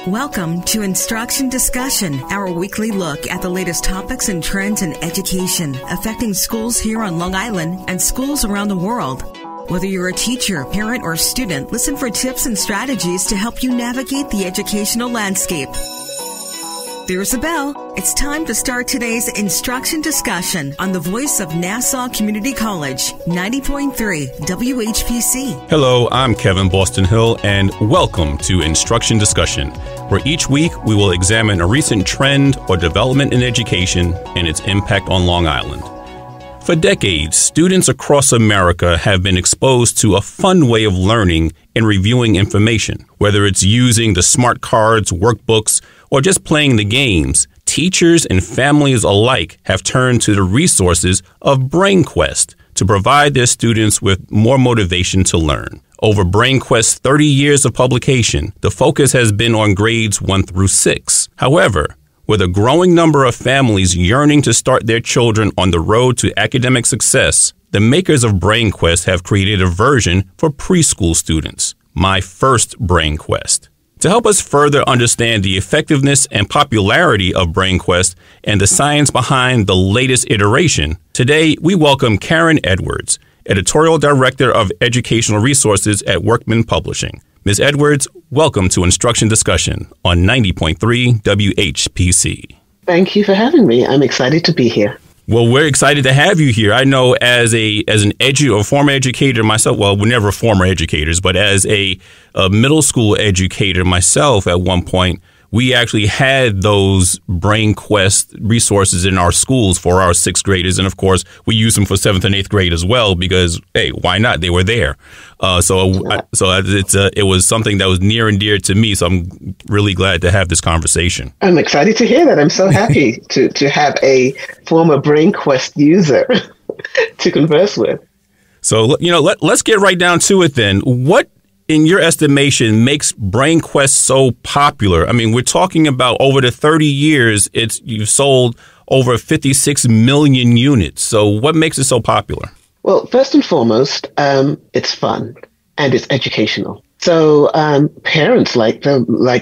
Welcome to Instruction Discussion, our weekly look at the latest topics and trends in education affecting schools here on Long Island and schools around the world. Whether you're a teacher, parent, or student, listen for tips and strategies to help you navigate the educational landscape. There's a bell. It's time to start today's Instruction Discussion on the voice of Nassau Community College, 90.3 WHPC. Hello, I'm Kevin Boston Hill, and welcome to Instruction Discussion, where each week we will examine a recent trend or development in education and its impact on Long Island. For decades, students across America have been exposed to a fun way of learning and reviewing information. Whether it's using the smart cards, workbooks, or just playing the games, teachers and families alike have turned to the resources of BrainQuest to provide their students with more motivation to learn. Over BrainQuest's 30 years of publication, the focus has been on grades 1 through 6. However, with a growing number of families yearning to start their children on the road to academic success, the makers of BrainQuest have created a version for preschool students, My First BrainQuest. To help us further understand the effectiveness and popularity of BrainQuest and the science behind the latest iteration, today we welcome Karen Edwards, Editorial Director of Educational Resources at Workman Publishing. Ms. Edwards, welcome to Instruction Discussion on 90.3 WHPC. Thank you for having me. I'm excited to be here. Well, we're excited to have you here. I know as an former educator myself, well, we're never former educators, but as a middle school educator myself at one point, we actually had those BrainQuest resources in our schools for our 6th graders. And of course, we used them for 7th and 8th grade as well, because, hey, why not? They were there. It was something that was near and dear to me. So I'm really glad to have this conversation. I'm excited to hear that. I'm so happy to have a former BrainQuest user to converse with. So, let's get right down to it then. What, in your estimation, makes BrainQuest so popular? I mean, we're talking about over the 30 years, you've sold over 56 million units. So what makes it so popular? Well, first and foremost, it's fun and it's educational. So parents like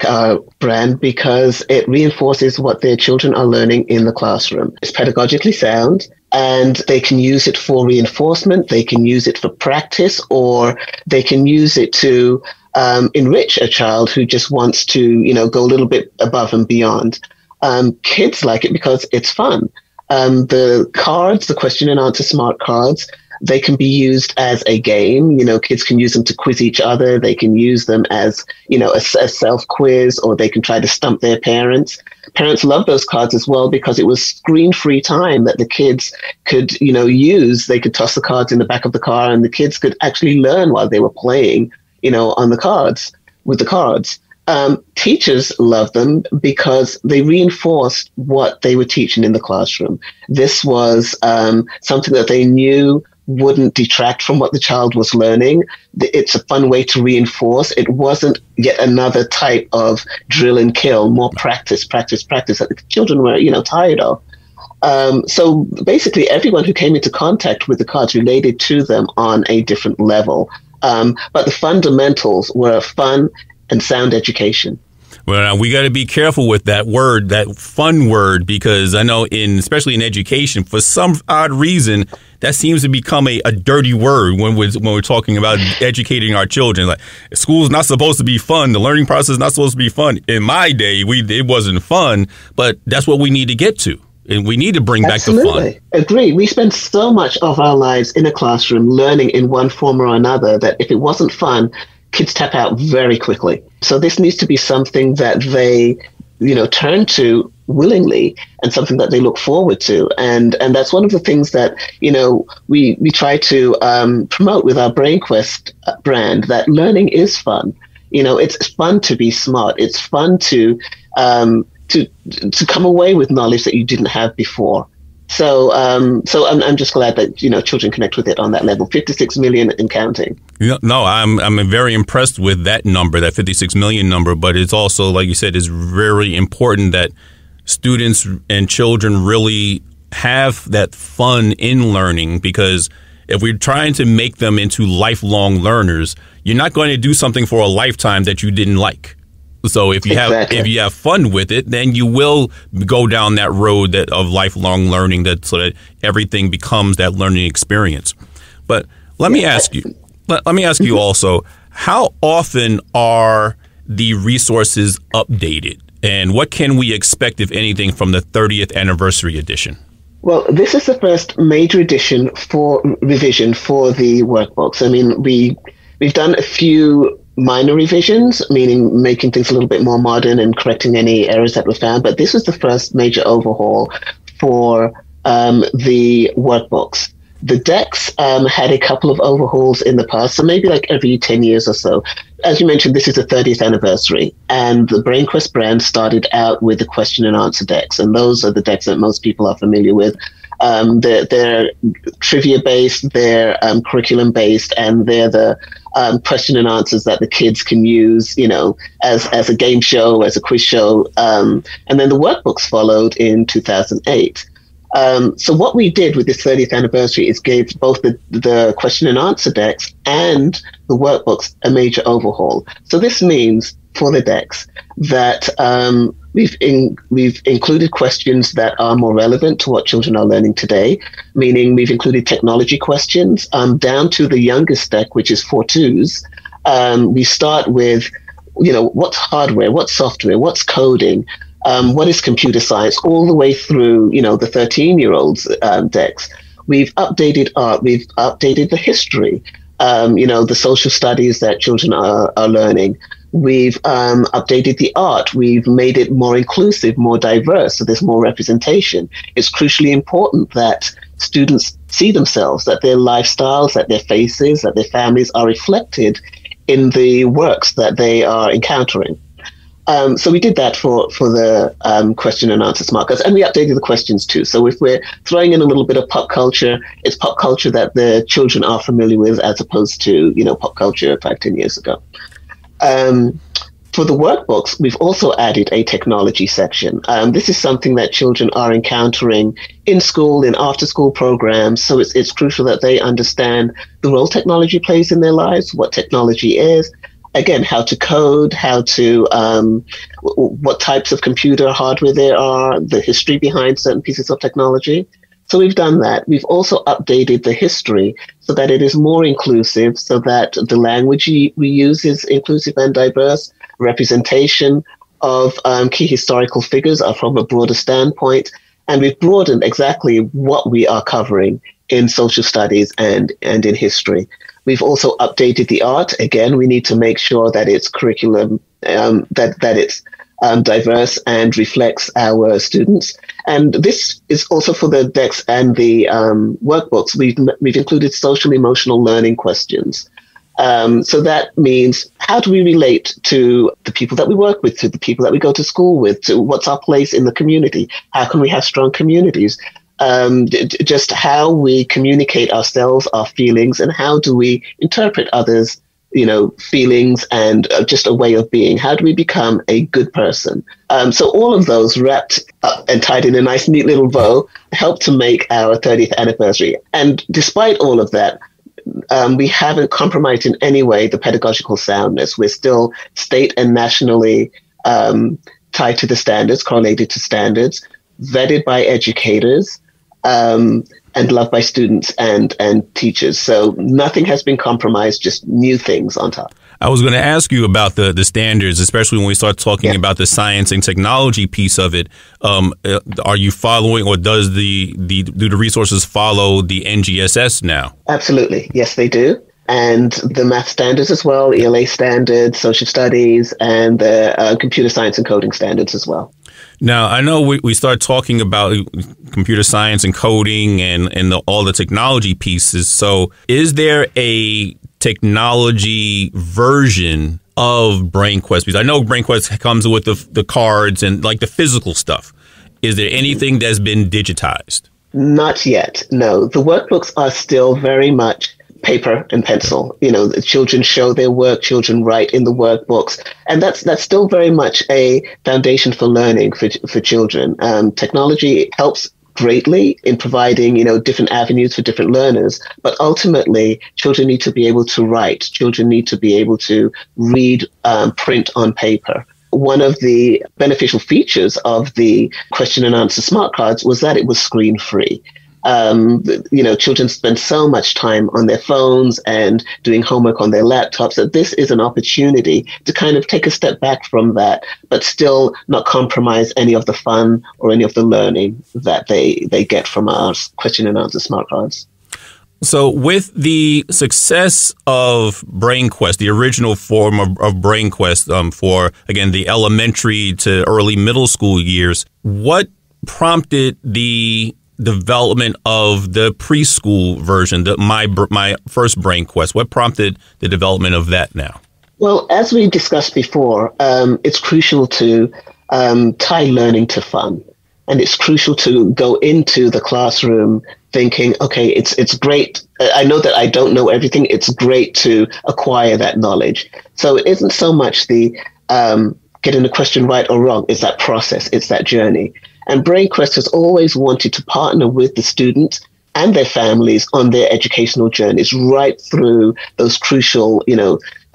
our brand because it reinforces what their children are learning in the classroom. It's pedagogically sound, and they can use it for reinforcement. They can use it for practice, or they can use it to enrich a child who just wants to, go a little bit above and beyond. Kids like it because it's fun. The cards, the question and answer smart cards, they can be used as a game. Kids can use them to quiz each other. They can use them as, a self-quiz, or they can try to stump their parents. Parents love those cards as well because it was screen-free time that the kids could, use. They could toss the cards in the back of the car, and the kids could actually learn while they were playing, on the cards, with the cards. Teachers love them because they reinforced what they were teaching in the classroom. This was something that they knew wouldn't detract from what the child was learning. It's a fun way to reinforce. It wasn't yet another type of drill and kill, more practice that the children were, tired of. So basically everyone who came into contact with the cards related to them on a different level. But the fundamentals were fun and sound education. Well, we got to be careful with that word, that fun word, because I know especially in education, for some odd reason, that seems to become a dirty word when we're talking about educating our children. Like, school's not supposed to be fun. The learning process is not supposed to be fun. In my day, it wasn't fun, but that's what we need to get to. And we need to bring back the fun. Agree. We spend so much of our lives in a classroom learning in one form or another that if it wasn't fun, kids tap out very quickly. So this needs to be something that they, turn to willingly and something that they look forward to. And that's one of the things that, we try to promote with our BrainQuest brand, that learning is fun. It's fun to be smart. It's fun to come away with knowledge that you didn't have before. So I'm just glad that, children connect with it on that level. 56 million and counting. No, I'm very impressed with that number, that 56 million number. But it's also, like you said, it's very important that students and children really have that fun in learning, because If we're trying to make them into lifelong learners, you're not going to do something for a lifetime that you didn't like. So if you have fun with it, then you will go down that road of lifelong learning, so that everything becomes that learning experience. But let me ask you also, how often are the resources updated, and what can we expect, if anything, from the 30th anniversary edition? Well, this is the first major revision for the workbooks. I mean, we've done a few minor revisions, meaning making things a little bit more modern and correcting any errors that were found. But this was the first major overhaul for the workbooks. The decks had a couple of overhauls in the past, so maybe like every 10 years or so. As you mentioned, this is the 30th anniversary, and the BrainQuest brand started out with the question and answer decks, and those are the decks that most people are familiar with. They're trivia-based, they're curriculum-based, and they're the question and answers that the kids can use, as a game show, as a quiz show. And then the workbooks followed in 2008. So what we did with this 30th anniversary is gave both the question and answer decks and the workbooks a major overhaul. So this means for the decks that we've included questions that are more relevant to what children are learning today, meaning we've included technology questions down to the youngest deck, which is 4-2s. We start with, what's hardware, what's software, what's coding, what is computer science, all the way through, the 13-year-olds decks. We've updated art, we've updated the history, the social studies that children are learning. We've updated the art. We've made it more inclusive, more diverse, so there's more representation. It's crucially important that students see themselves, that their lifestyles, that their faces, that their families are reflected in the works that they are encountering. So we did that for the question and answers markers, and we updated the questions too. So if we're throwing in a little bit of pop culture, it's pop culture that the children are familiar with, as opposed to, pop culture 5-10 years ago. For the workbooks, we've also added a technology section. This is something that children are encountering in school, in after-school programs. So it's crucial that they understand the role technology plays in their lives, what technology is, again, how to code, what types of computer hardware there are, the history behind certain pieces of technology. So we've done that. We've also updated the history so that it is more inclusive, so that the language we use is inclusive and diverse. Representation of key historical figures are from a broader standpoint. And we've broadened exactly what we are covering in social studies and in history. We've also updated the art. Again, we need to make sure that it's curriculum, that it's diverse and reflects our students. And this is also for the decks and the workbooks. We've included social emotional learning questions. So that means, how do we relate to the people that we work with, to the people that we go to school with, to what's our place in the community? How can we have strong communities? Just how we communicate ourselves, our feelings, and how do we interpret others' feelings and just a way of being. How do we become a good person? So all of those wrapped up and tied in a nice, neat little bow help to make our 30th anniversary. And despite all of that, we haven't compromised in any way the pedagogical soundness. We're still state and nationally tied to the standards, correlated to standards, vetted by educators, and loved by students and teachers. So nothing has been compromised, just new things on top. I was going to ask you about the standards, especially when we start talking about the science and technology piece of it. Are you following, or do the resources follow the NGSS now? Absolutely. Yes, they do. And the math standards as well, ELA standards, social studies, and the computer science and coding standards as well. Now, I know we start talking about computer science and coding and all the technology pieces. So is there a technology version of BrainQuest? Because I know BrainQuest comes with the cards and like the physical stuff. Is there anything that's been digitized? Not yet, no. The workbooks are still very much paper and pencil. The children show their work, children write in the workbooks, and that's still very much a foundation for learning for children. Technology helps greatly in providing, different avenues for different learners. But ultimately, children need to be able to write. Children need to be able to read, print on paper. One of the beneficial features of the question and answer smart cards was that it was screen free. Children spend so much time on their phones and doing homework on their laptops that this is an opportunity to kind of take a step back from that, but still not compromise any of the fun or any of the learning that they get from our question and answer smart cards. So with the success of BrainQuest, the original form of BrainQuest for, again, the elementary to early middle school years, what prompted the development of the preschool version, my first BrainQuest? What prompted the development of that now? Well, as we discussed before, it's crucial to tie learning to fun. And it's crucial to go into the classroom thinking, okay, it's great. I know that I don't know everything. It's great to acquire that knowledge. So it isn't so much the getting the question right or wrong. It's that process. It's that journey. And BrainQuest has always wanted to partner with the students and their families on their educational journeys right through those crucial,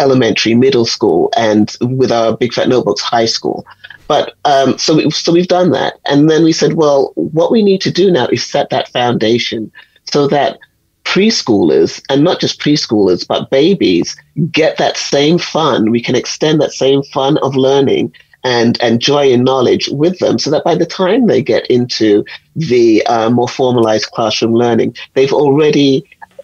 elementary, middle school, and with our Big Fat Notebooks, high school. But so we've done that. And then we said, well, what we need to do now is set that foundation so that preschoolers, and not just preschoolers, but babies, get that same fun. We can extend that same fun of learning and joy in knowledge with them, so that by the time they get into the more formalized classroom learning, they've already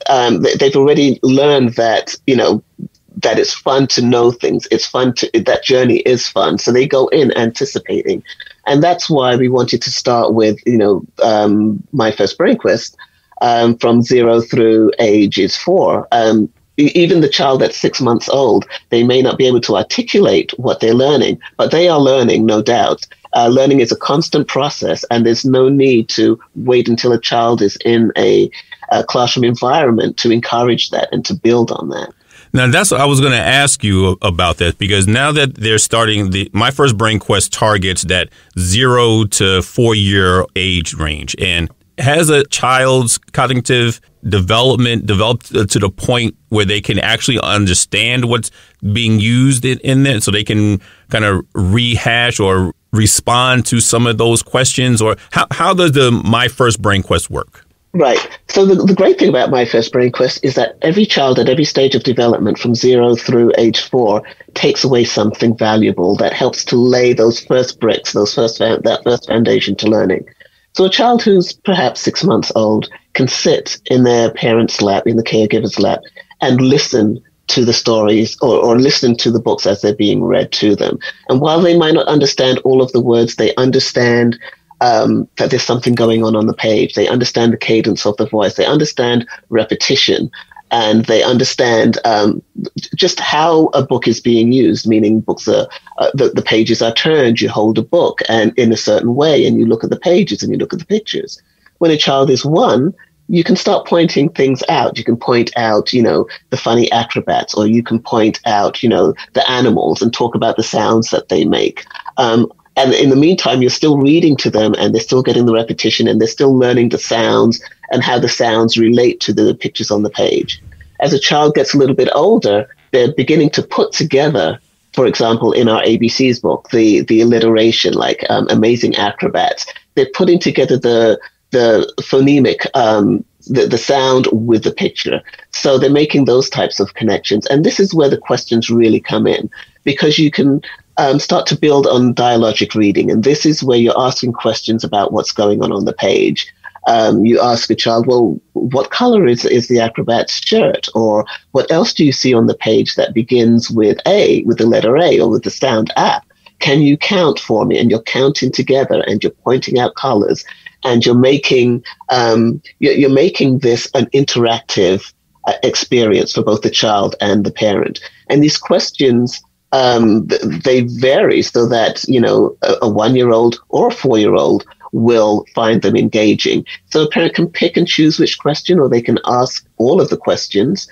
learned that, that it's fun to know things. It's fun that journey is fun. So they go in anticipating. And that's why we wanted to start with, my first BrainQuest from 0 through ages 4. Even the child that's 6 months old, they may not be able to articulate what they're learning, but they are learning, no doubt. Learning is a constant process, and there's no need to wait until a child is in a classroom environment to encourage that and to build on that. Now, that's what I was going to ask you about that, because now that they're starting, my first BrainQuest targets that 0 to 4 year age range. And has a child's cognitive development developed to the point where they can actually understand what's being used in there, so they can kind of rehash or respond to some of those questions? Or how does the My First BrainQuest work? Right. So the great thing about My First BrainQuest is that every child at every stage of development from 0 through age 4 takes away something valuable that helps to lay those first bricks, that first foundation to learning. So a child who's perhaps 6 months old can sit in their parent's lap, in the caregiver's lap, and listen to the stories or listen to the books as they're being read to them. And while they might not understand all of the words, they understand that there's something going on the page. They understand the cadence of the voice. They understand repetition. And they understand just how a book is being used, meaning books are, the pages are turned, you hold a book and in a certain way, and you look at the pages and you look at the pictures. When a child is 1, you can start pointing things out. You can point out, the funny acrobats, or you can point out, the animals and talk about the sounds that they make. And in the meantime, you're still reading to them, and they're still getting the repetition, and they're still learning the sounds and how the sounds relate to the pictures on the page. As a child gets a little bit older, they're beginning to put together, for example, in our ABCs book, the alliteration, like amazing acrobats. They're putting together the phonemic, the sound with the picture. So they're making those types of connections. And this is where the questions really come in, because you can start to build on dialogic reading. And this is where you're asking questions about what's going on the page. You ask a child, well, what color is the acrobat's shirt? Or what else do you see on the page that begins with A, with the letter A, or with the sound A? Can you count for me? And you're counting together, and you're pointing out colors, and you're making this an interactive experience for both the child and the parent. And these questions, they vary so that, a 1-year-old or a 4-year-old will find them engaging. So a parent can pick and choose which question, or they can ask all of the questions.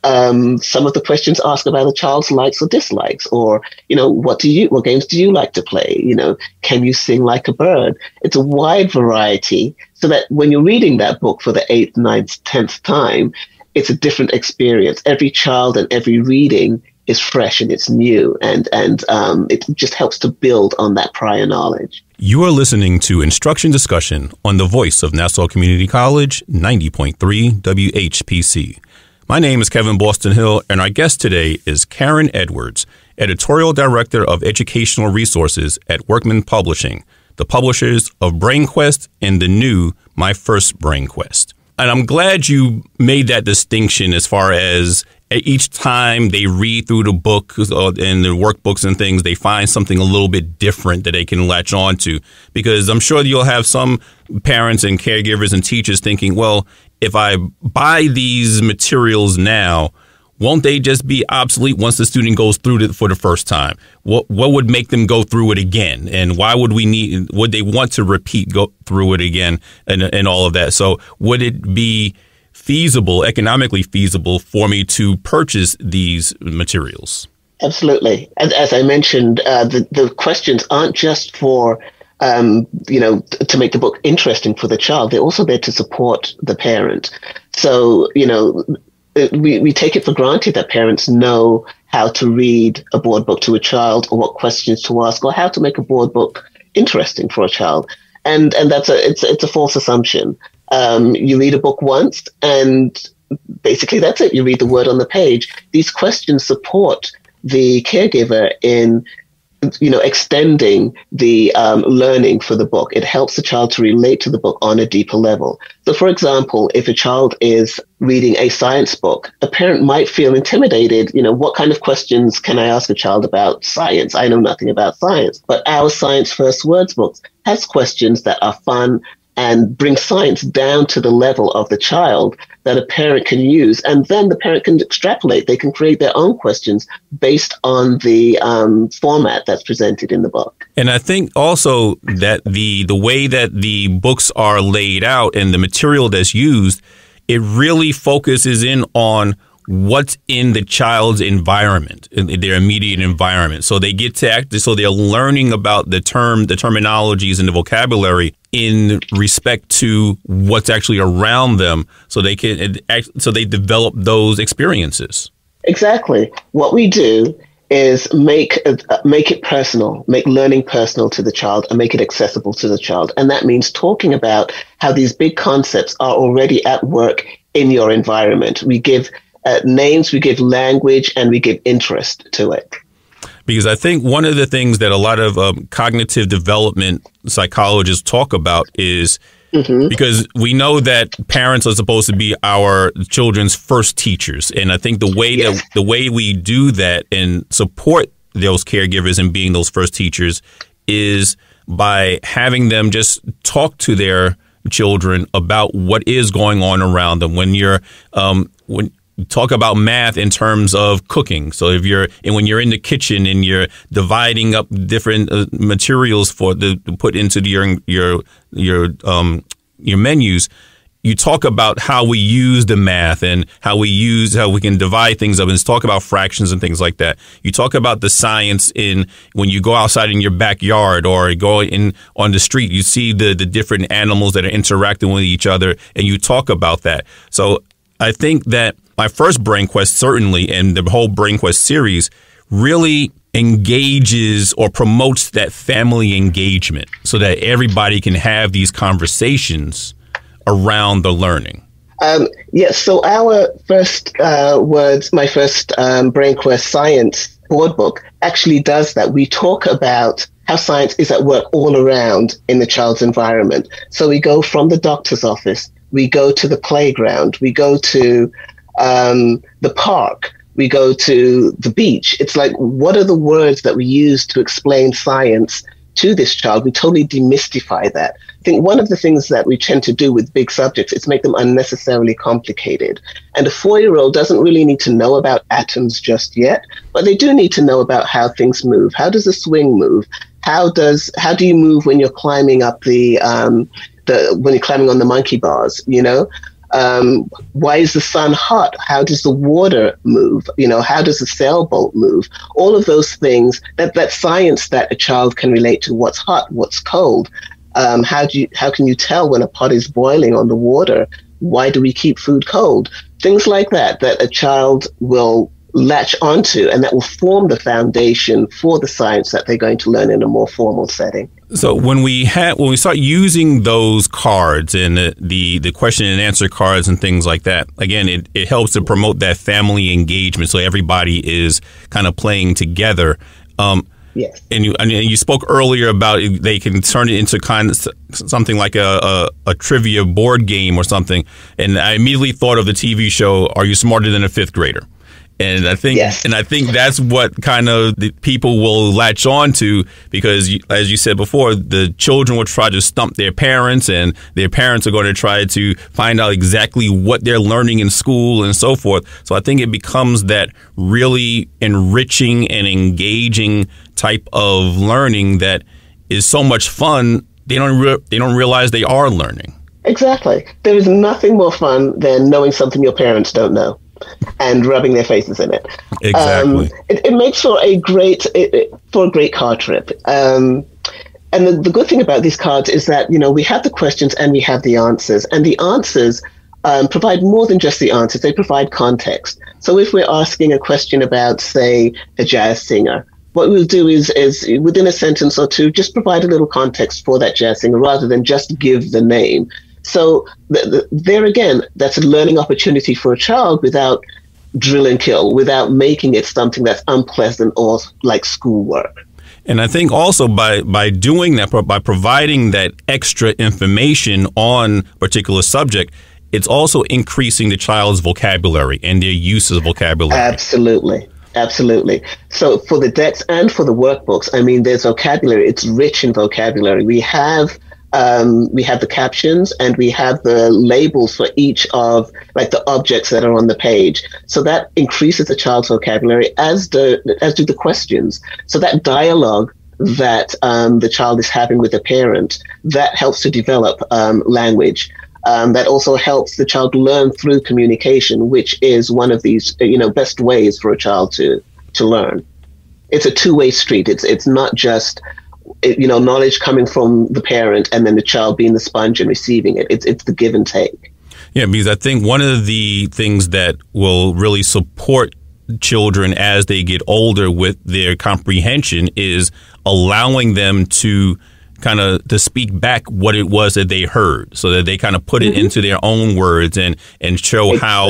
some of the questions ask about a child's likes or dislikes, or, what games do you like to play? Can you sing like a bird? It's a wide variety, so that when you're reading that book for the 8th, 9th, 10th time, it's a different experience. Every child and every reading is fresh and it's new, and it just helps to build on that prior knowledge. You are listening to Instruction Discussion on the voice of Nassau Community College, 90.3 WHPC. My name is Kevin Boston Hill, and our guest today is Karen Edwards, Editorial Director of Educational Resources at Workman Publishing, the publishers of BrainQuest and the new My First BrainQuest. And I'm glad you made that distinction as far as each time they read through the book and the workbooks and things, they find something a little bit different that they can latch on to. Because I'm sure you'll have some parents and caregivers and teachers thinking, well, if I buy these materials now, won't they just be obsolete once the student goes through it for the first time? What would make them go through it again? And why would they want to go through it again and all of that? So would it be economically feasible for me to purchase these materials? Absolutely. As I mentioned, the questions aren't just for, to make the book interesting for the child. They're also there to support the parent. So, we take it for granted that parents know how to read a board book to a child, or what questions to ask, or how to make a board book interesting for a child. And it's a false assumption. You read a book once, and basically that's it. You read the word on the page. These questions support the caregiver in, extending the learning for the book. It helps the child to relate to the book on a deeper level. So, for example, if a child is reading a science book, a parent might feel intimidated. What kind of questions can I ask a child about science? I know nothing about science. But our Science First Words book has questions that are fun and bring science down to the level of the child that a parent can use. And then the parent can extrapolate. They can create their own questions based on the format that's presented in the book. And I think also that the way that the books are laid out and the material that's used, it really focuses in on what's in the child's environment, in their immediate environment. So they get to so they're learning about the terminologies and the vocabulary in respect to what's actually around them, so they develop those experiences. Exactly. What we do is make it personal, make learning personal to the child, and make it accessible to the child. And that means talking about how these big concepts are already at work in your environment. We give names, we give language, and we give interest to it. Because I think one of the things that a lot of cognitive development psychologists talk about is because we know that parents are supposed to be our children's first teachers. And I think the way we do that and support those caregivers in being those first teachers is by having them just talk to their children about what is going on around them. When talk about math in terms of cooking. So when you're in the kitchen and you're dividing up different materials to put into your menus, you talk about how we use the math and how we can divide things up, and talk about fractions and things like that. You talk about the science when you go outside in your backyard or go in on the street, you see the different animals that are interacting with each other, and you talk about that. So I think that My First BrainQuest, certainly, and the whole BrainQuest series really engages or promotes that family engagement so that everybody can have these conversations around the learning. Yes, so our first My First BrainQuest Science board book actually does that. We talk about how science is at work all around in the child's environment. So we go from the doctor's office, we go to the playground, we go to the park, we go to the beach. It's like, what are the words that we use to explain science to this child? We totally demystify that. I think one of the things that we tend to do with big subjects is make them unnecessarily complicated. And a 4-year-old doesn't really need to know about atoms just yet, but they do need to know about how things move. How does a swing move? How do you move when you're climbing up when you're climbing on the monkey bars, Why is the sun hot? How does the water move? How does the sailboat move? All of those things, that science that a child can relate to what's hot, what's cold. How can you tell when a pot is boiling on the water? Why do we keep food cold? Things like that a child will latch onto, and that will form the foundation for the science that they're going to learn in a more formal setting. So when we start using those cards and the question and answer cards and things like that, again, it helps to promote that family engagement, so everybody is kind of playing together. Yes. And you spoke earlier about they can turn it into kind of something like a trivia board game or something. And I immediately thought of the TV show, Are You Smarter Than a Fifth Grader? And I think, yes. And I think that's what kind of the people will latch on to, because as you said before, the children will try to stump their parents, and their parents are going to try to find out exactly what they're learning in school and so forth. So I think it becomes that really enriching and engaging type of learning that is so much fun. They don't realize they are learning. Exactly. There is nothing more fun than knowing something your parents don't know and rubbing their faces in it. Exactly. It makes for a great card trip. And the good thing about these cards is that, we have the questions and we have the answers. And the answers provide more than just the answers. They provide context. So if we're asking a question about, say, a jazz singer, what we'll do is within a sentence or two, just provide a little context for that jazz singer rather than just give the name. So there again, that's a learning opportunity for a child without drill and kill, without making it something that's unpleasant or like schoolwork. And I think also by doing that, by providing that extra information on a particular subject, it's also increasing the child's vocabulary and their use of vocabulary. Absolutely. So for the decks and for the workbooks, there's vocabulary. It's rich in vocabulary. We have the captions and we have the labels for each of the objects that are on the page. So that increases the child's vocabulary, as do the questions. So that dialogue that the child is having with the parent, that helps to develop language. That also helps the child learn through communication, which is one of these best ways for a child to learn. It's a two-way street. It's not just knowledge coming from the parent and then the child being the sponge and receiving it. It's the give and take. Yeah, because I think one of the things that will really support children as they get older with their comprehension is allowing them to kind of to speak back what it was that they heard, so that they kind of put it into their own words and show how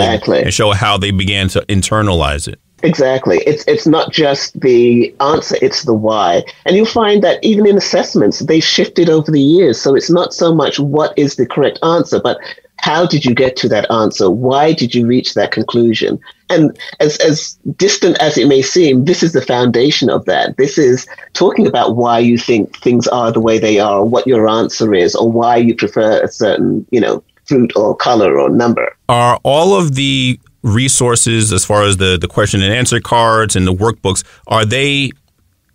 they began to internalize it. Exactly. It's not just the answer, it's the why. And you'll find that even in assessments, they've shifted over the years. So it's not so much what is the correct answer, but how did you get to that answer? Why did you reach that conclusion? And as distant as it may seem, this is the foundation of that. This is talking about why you think things are the way they are, or what your answer is, or why you prefer a certain, fruit or color or number. Are all of the resources, as far as the question and answer cards and the workbooks, are they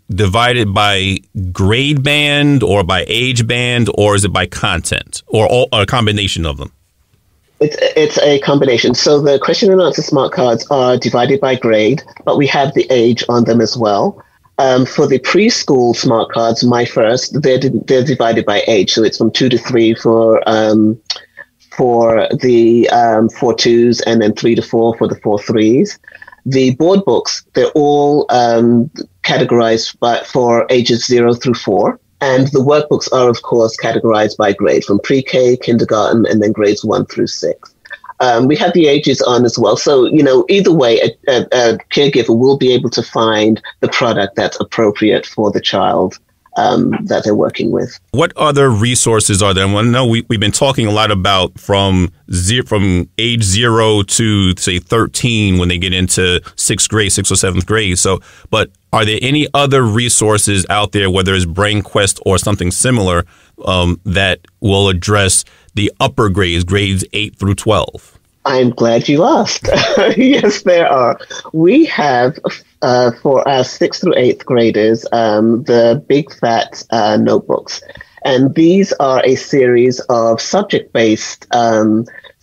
divided by grade band or by age band, or is it by content, or a combination of them? It's a combination. So the question and answer smart cards are divided by grade, but we have the age on them as well. For the preschool smart cards, my first, they're divided by age. So it's from 2 to 3 for the 4 2s, and then 3 to 4 for the 4 3s. The board books, they're all categorized for ages 0 through 4. And the workbooks are, of course, categorized by grade, from pre-K, kindergarten, and then grades 1 through 6. We have the ages on as well. So, either way, a caregiver will be able to find the product that's appropriate for the child that they're working with. What other resources are there? Well, no, we've been talking a lot about from age 0 to, say, 13 when they get into 6th grade, 6th or 7th grade. So, but are there any other resources out there, whether it's BrainQuest or something similar, that will address the upper grades, grades 8 through 12? I'm glad you asked. Yes, there are. We have, for our 6th through 8th graders, the Big Fat notebooks. And these are a series of subject-based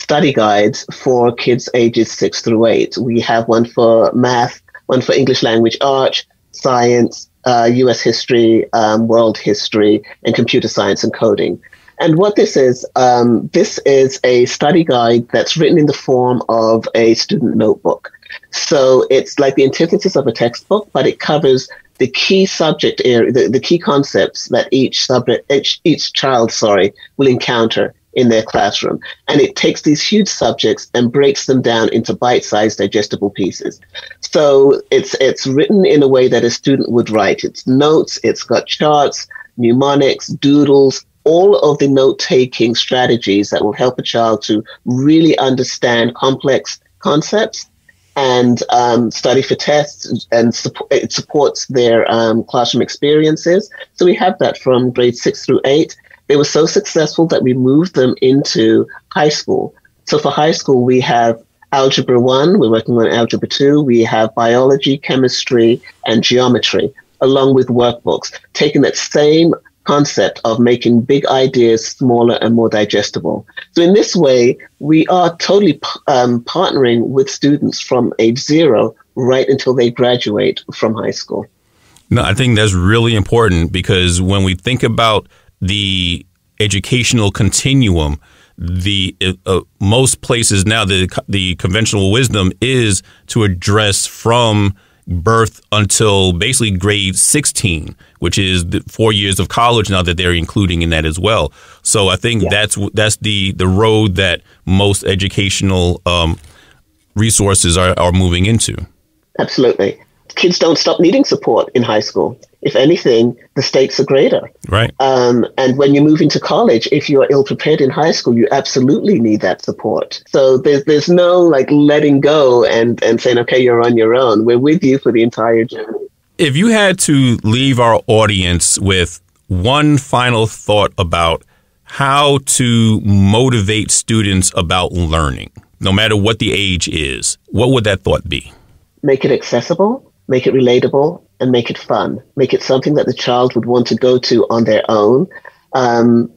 study guides for kids ages 6 through 8. We have one for math, one for English language arts, science, U.S. history, world history, and computer science and coding. And what this is a study guide that's written in the form of a student notebook. So it's like the antithesis of a textbook, but it covers the key subject area, the key concepts that each child will encounter in their classroom. And it takes these huge subjects and breaks them down into bite-sized digestible pieces. So it's written in a way that a student would write. It's notes, it's got charts, mnemonics, doodles, all of the note-taking strategies that will help a child to really understand complex concepts and study for tests, and it supports their classroom experiences. So we have that from grades 6 through 8. They were so successful that we moved them into high school. So for high school, we have Algebra 1, we're working on Algebra 2, we have biology, chemistry, and geometry, along with workbooks, taking that same concept of making big ideas smaller and more digestible. So in this way, we are totally partnering with students from age 0 right until they graduate from high school. No, I think that's really important, because when we think about the educational continuum, the most places now, the conventional wisdom is to address from birth until basically grade 16, which is the 4 years of college now that they're including in that as well. So I think that's the road that most educational resources are moving into. Absolutely. Kids don't stop needing support in high school. If anything, the stakes are greater. Right. And when you move into college, if you're ill-prepared in high school, you absolutely need that support. So there's no like letting go and saying, okay, you're on your own. We're with you for the entire journey. If you had to leave our audience with one final thought about how to motivate students about learning, no matter what the age is, what would that thought be? Make it accessible, make it relatable, and make it fun. Make it something that the child would want to go to on their own.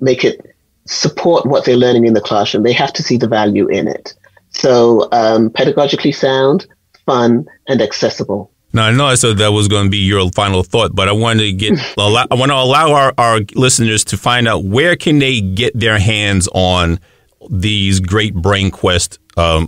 Make it support what they're learning in the classroom. They have to see the value in it. So pedagogically sound, fun, and accessible. Now, I know I said that was going to be your final thought, but I want to allow our listeners to find out where can they get their hands on these great BrainQuest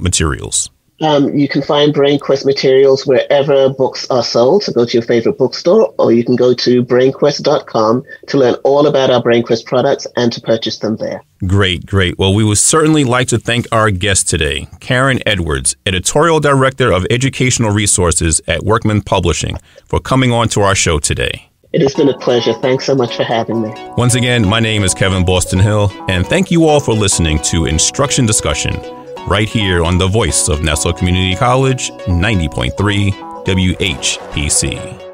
materials. You can find BrainQuest materials wherever books are sold. So go to your favorite bookstore, or you can go to brainquest.com to learn all about our BrainQuest products and to purchase them there. Great, great. Well, we would certainly like to thank our guest today, Karen Edwards, Editorial Director of Educational Resources at Workman Publishing, for coming on to our show today. It has been a pleasure. Thanks so much for having me. Once again, my name is Kevin Boston Hill, and thank you all for listening to Instruction Discussion, right here on the voice of Nassau Community College, 90.3 WHPC.